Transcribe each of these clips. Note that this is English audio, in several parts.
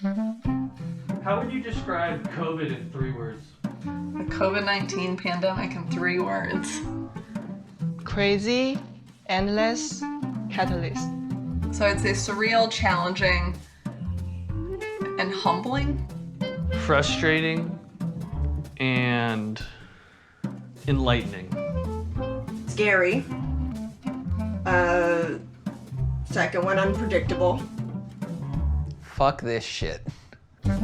How would you describe COVID in 3 words? The COVID-19 pandemic in 3 words. Crazy, endless, catalyst. So I'd say surreal, challenging, and humbling. Frustrating and enlightening. Scary. Second one, unpredictable. Fuck this shit. I've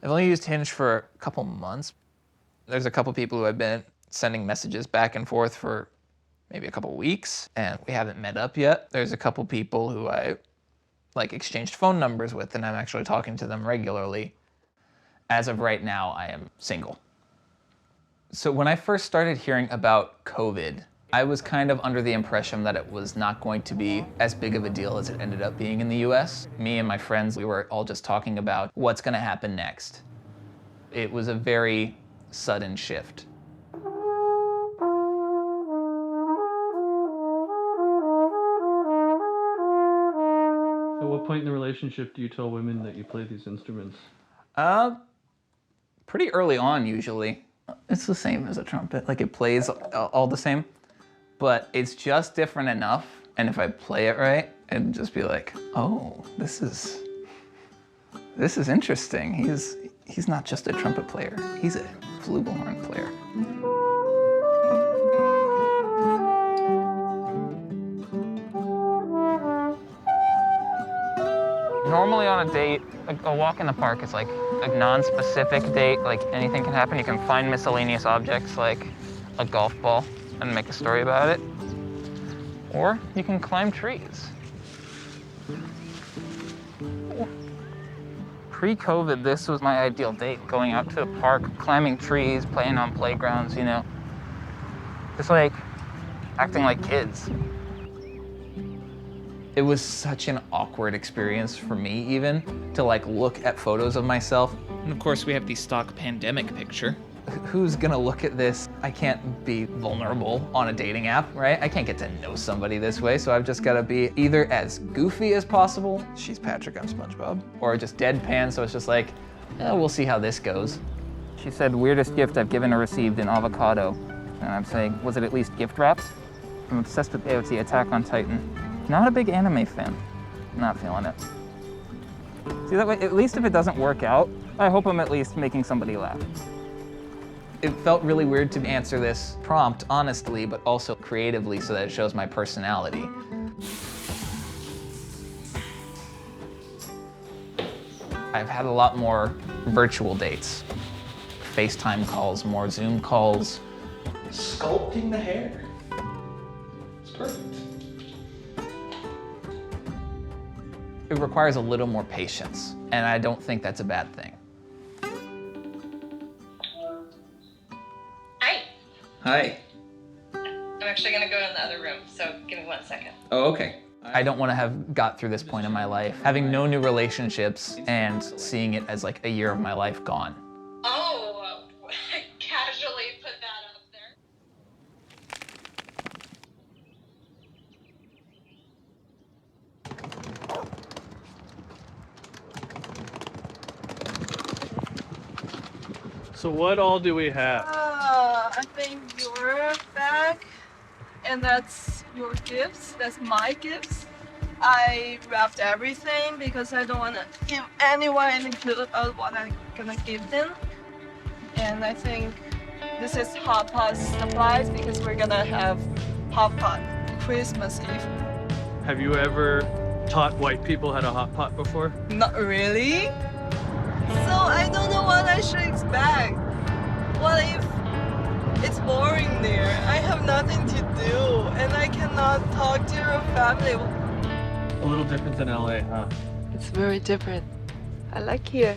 only used Hinge for a couple months. There's a couple people who I've been sending messages back and forth for maybe a couple weeks, and we haven't met up yet. There's a couple people who I exchanged phone numbers with, and I'm actually talking to them regularly. As of right now, I am single. So when I first started hearing about COVID, I was kind of under the impression that it was not going to be as big of a deal as it ended up being in the US. Me and my friends, we were all just talking about what's gonna happen next. It was a very sudden shift. At what point in the relationship do you tell women that you play these instruments? Pretty early on, usually. It's the same as a trumpet, like it plays all the same, but it's just different enough. And if I play it right, and just be like, oh, this is interesting. He's not just a trumpet player, he's a flugelhorn player. Normally on a date, a walk in the park is like a non-specific date, like anything can happen. You can find miscellaneous objects like a golf ball and make a story about it. Or you can climb trees. Pre-COVID, this was my ideal date, going out to a park, climbing trees, playing on playgrounds, you know. Just like acting like kids. It was such an awkward experience for me even to look at photos of myself. And of course we have the stock pandemic picture. Who's gonna look at this? I can't be vulnerable on a dating app, right? I can't get to know somebody this way, so I've just gotta be either as goofy as possible, she's Patrick, I'm SpongeBob, or just deadpan, so it's just like, we'll see how this goes. She said, weirdest gift I've given or received, an avocado. And I'm saying, was it at least gift wrapped? I'm obsessed with AOT, Attack on Titan. Not a big anime fan. Not feeling it. See, that way, at least if it doesn't work out, I hope I'm at least making somebody laugh. It felt really weird to answer this prompt honestly, but also creatively so that it shows my personality. I've had a lot more virtual dates. FaceTime calls, more Zoom calls. Sculpting the hair. It's perfect. It requires a little more patience, and I don't think that's a bad thing. Hi. Hi. I'm actually gonna go in the other room, so give me 1 second. Oh, okay. I don't want to have got through this point in my life, having no new relationships and seeing it as like a year of my life gone. Oh, I casually put that up there. So what all do we have? I think your bag, and that's your gifts. That's my gifts. I wrapped everything because I don't want to give anyone any clue about what I'm gonna give them. And I think this is hot pot supplies because we're gonna have hot pot Christmas Eve. Have you ever taught white people how to hot pot before? Not really. So I don't know what I should expect. What if it's boring there? I have nothing to do and I cannot talk to your family. A little different than LA, huh? It's very different. I like here.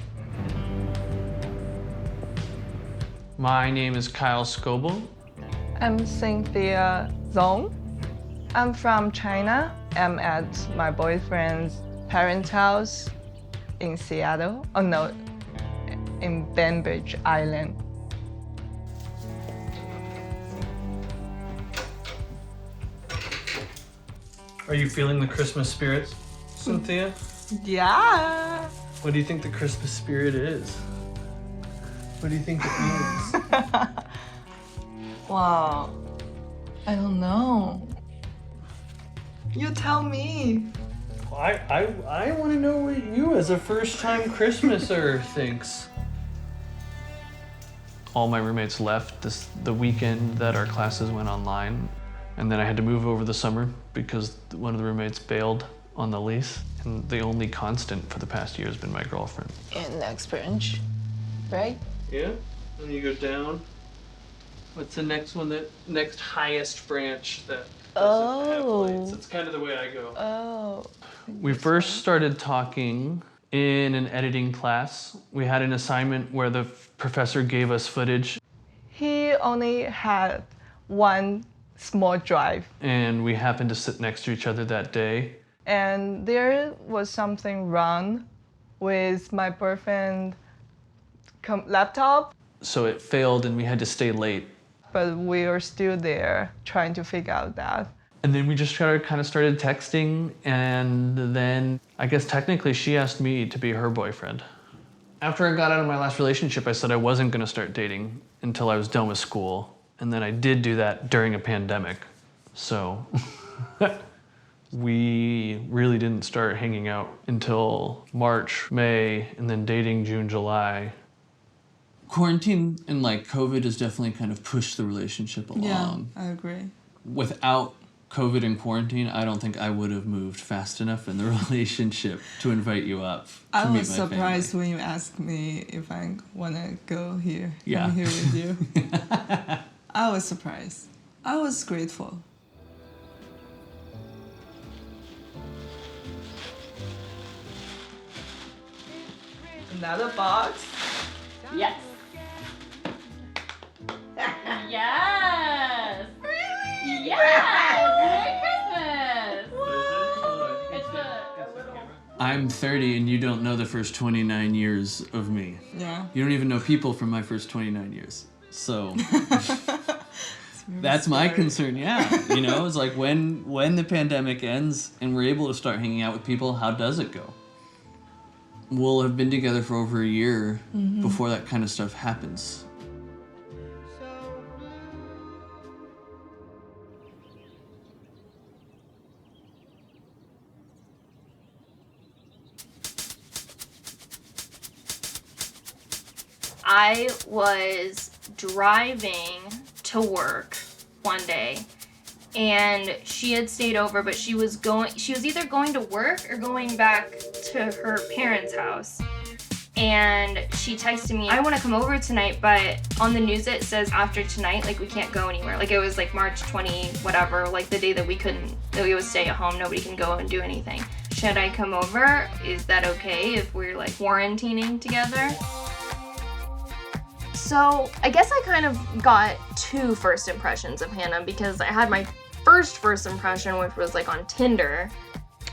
My name is Kyle Scoble. I'm Cynthia Zong. I'm from China. I'm at my boyfriend's parents' house in Seattle. Oh no, in Bainbridge Island. Are you feeling the Christmas spirit, Cynthia? Yeah. What do you think the Christmas spirit is? What do you think it means? Wow. I don't know. You tell me. I want to know what you, as a first-time Christmaser, thinks. All my roommates left the weekend that our classes went online, and then I had to move over the summer because one of the roommates bailed on the lease, and the only constant for the past year has been my girlfriend. And next branch, right? Yeah, and you go down. What's the next one? The next highest branch that doesn't have lights. It's kind of the way I go. Oh. We first started talking in an editing class. We had an assignment where the professor gave us footage, He only had one small drive, and we happened to sit next to each other that day. and there was something wrong with my boyfriend's laptop, So it failed and we had to stay late. but we were still there trying to figure out that. And then we just kind of started texting, and then I guess technically she asked me to be her boyfriend. After I got out of my last relationship, I said I wasn't gonna start dating until I was done with school. And then I did do that during a pandemic. So we really didn't start hanging out until March, May, and then dating June, July. Quarantine and like COVID has definitely kind of pushed the relationship along. I agree. Without COVID and quarantine, I don't think I would have moved fast enough in the relationship to invite you up to I meet was my surprised family. when you asked me if I wanna go here. Yeah. I'm here with you. I was surprised. I was grateful. Another box. Yes. Yes. Really? Yes. Merry Christmas. It's the I'm 30 and you don't know the first 29 years of me. Yeah. You don't even know people from my first 29 years. So that's my concern, yeah. You know, it's like when the pandemic ends and we're able to start hanging out with people, how does it go? We'll have been together for over a year before that kind of stuff happens. I was driving to work one day and she had stayed over, but she was either going to work or going back to her parents' house. And she texted me, I want to come over tonight, but on the news it says after tonight, like we can't go anywhere. Like it was like March 20, whatever, like the day that we would stay at home, nobody can go and do anything. Should I come over? Is that okay if we're like quarantining together? So I guess I kind of got two first impressions of Hannah because I had my first impression, which was like on Tinder.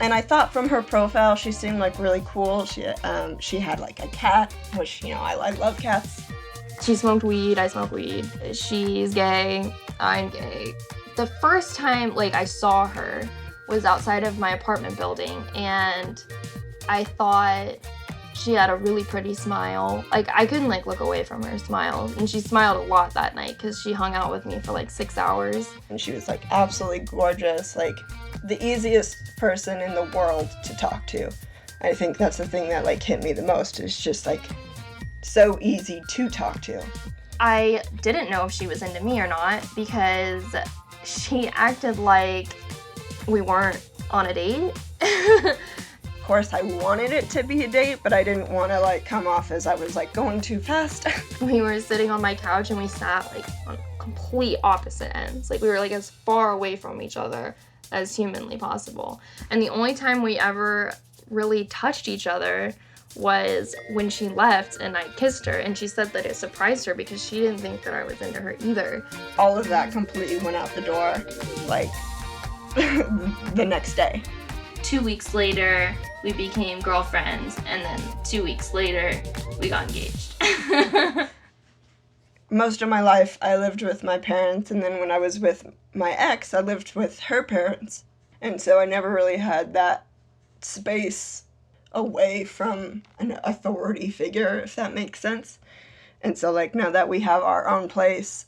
And I thought from her profile, she seemed like really cool. She had like a cat, which, you know, I love cats. She smoked weed, I smoke weed. She's gay, I'm gay. The first time like I saw her was outside of my apartment building, and I thought she had a really pretty smile. Like I couldn't like look away from her smile, and she smiled a lot that night because she hung out with me for like 6 hours. And she was like absolutely gorgeous, like the easiest person in the world to talk to. I think that's the thing that like hit me the most, is just like so easy to talk to. I didn't know if she was into me or not because she acted like we weren't on a date. Of course, I wanted it to be a date, but I didn't want to like come off as I was like going too fast. We were sitting on my couch and we sat like on complete opposite ends. Like we were like as far away from each other as humanly possible. And the only time we ever really touched each other was when she left and I kissed her, and she said that it surprised her because she didn't think that I was into her either. All of that completely went out the door, like the next day. 2 weeks later, we became girlfriends, and then 2 weeks later, we got engaged. Most of my life, I lived with my parents, and then when I was with my ex, I lived with her parents. And so I never really had that space away from an authority figure, if that makes sense. And so, like, now that we have our own place,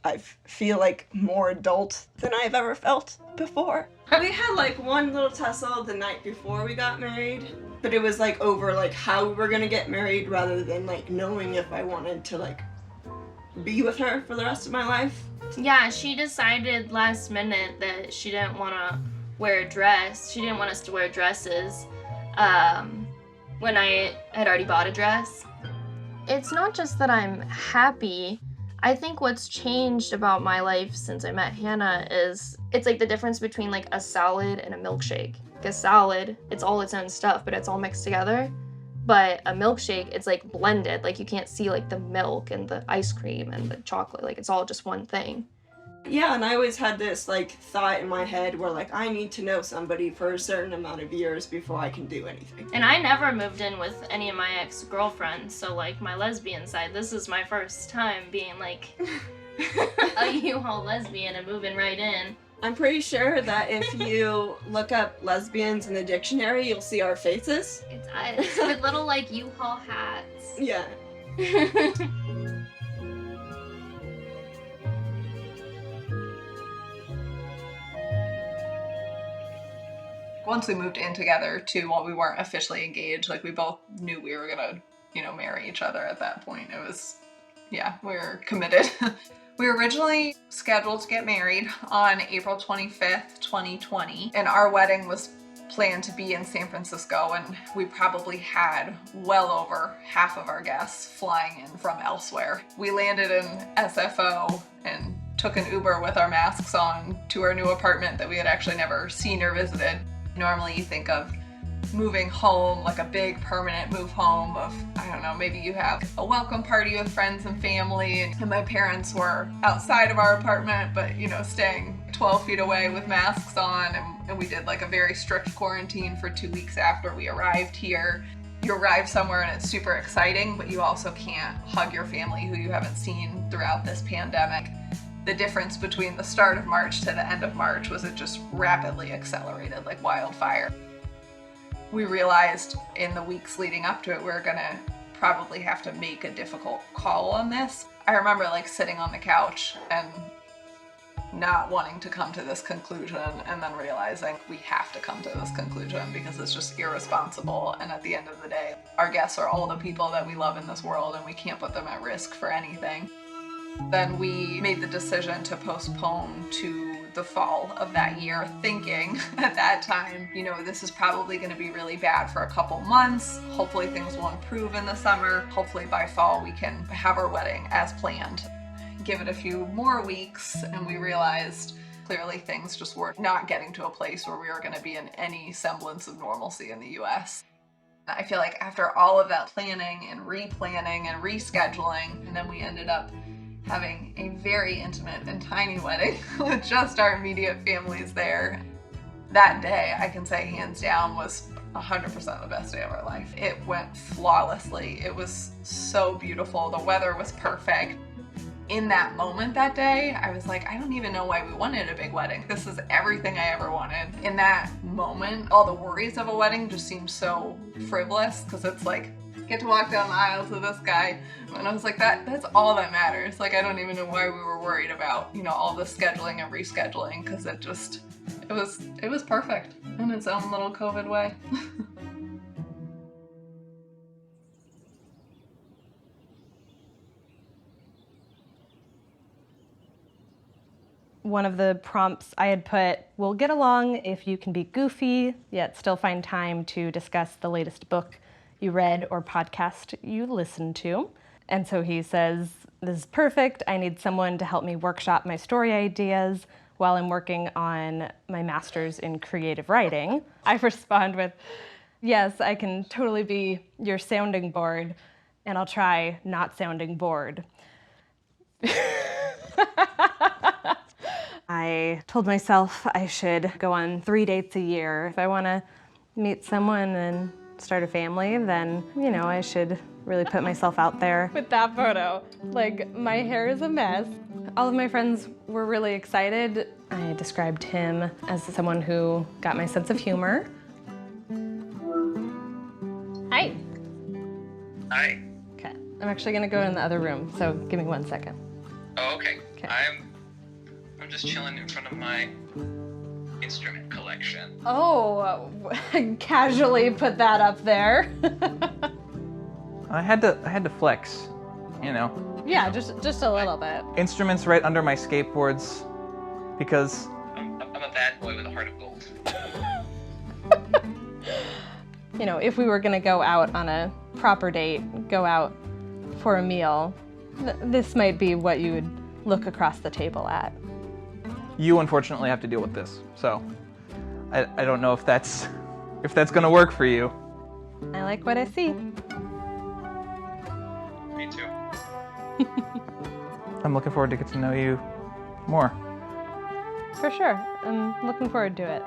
I feel like more adult than I've ever felt before. We had like one little tussle the night before we got married, but it was like over like how we were gonna get married rather than like knowing if I wanted to like be with her for the rest of my life. Yeah, she decided last minute that she didn't want to wear a dress. She didn't want us to wear dresses when I had already bought a dress. It's not just that I'm happy. I think what's changed about my life since I met Hannah is it's like the difference between like a salad and a milkshake. Like a salad, it's all its own stuff, but it's all mixed together. But a milkshake, it's like blended. Like you can't see like the milk and the ice cream and the chocolate. Like it's all just one thing. Yeah, and I always had this like thought in my head where like I need to know somebody for a certain amount of years before I can do anything. And I never moved in with any of my ex-girlfriends, so like my lesbian side, this is my first time being like a U-Haul lesbian and moving right in. I'm pretty sure that if you look up lesbians in the dictionary, you'll see our faces. It's us with little like U-Haul hats. Yeah. Once we moved in together too, while we weren't officially engaged, like we both knew we were gonna, marry each other at that point. It was, yeah, we were committed. We were originally scheduled to get married on April 25th, 2020, and our wedding was planned to be in San Francisco, and we probably had well over half of our guests flying in from elsewhere. We landed in SFO and took an Uber with our masks on to our new apartment that we had actually never seen or visited. Normally you think of moving home, like a big permanent move home of, I don't know, maybe you have a welcome party with friends and family, and my parents were outside of our apartment, but staying 12 feet away with masks on, and we did like a very strict quarantine for 2 weeks after we arrived here. You arrive somewhere and it's super exciting, but you also can't hug your family who you haven't seen throughout this pandemic. The difference between the start of March to the end of March was it just rapidly accelerated like wildfire. We realized in the weeks leading up to it, we were gonna probably have to make a difficult call on this. I remember like sitting on the couch and not wanting to come to this conclusion, and then realizing we have to come to this conclusion because it's just irresponsible. And at the end of the day, our guests are all the people that we love in this world, and we can't put them at risk for anything. Then we made the decision to postpone to the fall of that year, thinking at that time, this is probably going to be really bad for a couple months. Hopefully things will improve in the summer. Hopefully by fall we can have our wedding as planned. Give it a few more weeks, and we realized clearly things just were not getting to a place where we were going to be in any semblance of normalcy in the US. I feel like after all of that planning and replanning and rescheduling, and then we ended up having a very intimate and tiny wedding with just our immediate families there. That day, I can say hands down, was 100% the best day of our life. It went flawlessly. It was so beautiful. The weather was perfect. In that moment that day, I was like, I don't even know why we wanted a big wedding. This is everything I ever wanted. In that moment, all the worries of a wedding just seemed so frivolous, because it's like, get to walk down the aisles with this guy. And I was like, that's all that matters. Like, I don't even know why we were worried about, all the scheduling and rescheduling, because it was perfect in its own little COVID way. One of the prompts I had put, we'll get along if you can be goofy, yet still find time to discuss the latest book you read or podcast you listened to. And so he says, this is perfect. I need someone to help me workshop my story ideas while I'm working on my master's in creative writing. I respond with, yes, I can totally be your sounding board, and I'll try not sounding bored. I told myself I should go on 3 dates a year. If I want to meet someone and start a family, then, I should really put myself out there. With that photo, like, my hair is a mess. All of my friends were really excited. I described him as someone who got my sense of humor. Hi. Hi. Okay, I'm actually gonna go in the other room, so give me 1 second. Oh, okay. Okay. I'm just chilling in front of my instrument collection. Oh, casually put that up there. I had to flex, Yeah, just a little bit. Instruments right under my skateboards, because I'm a bad boy with a heart of gold. If we were gonna go out on a proper date, go out for a meal, this might be what you would look across the table at. You unfortunately have to deal with this, so I don't know if that's gonna work for you. I like what I see. Me too. I'm looking forward to get to know you more. For sure. I'm looking forward to it.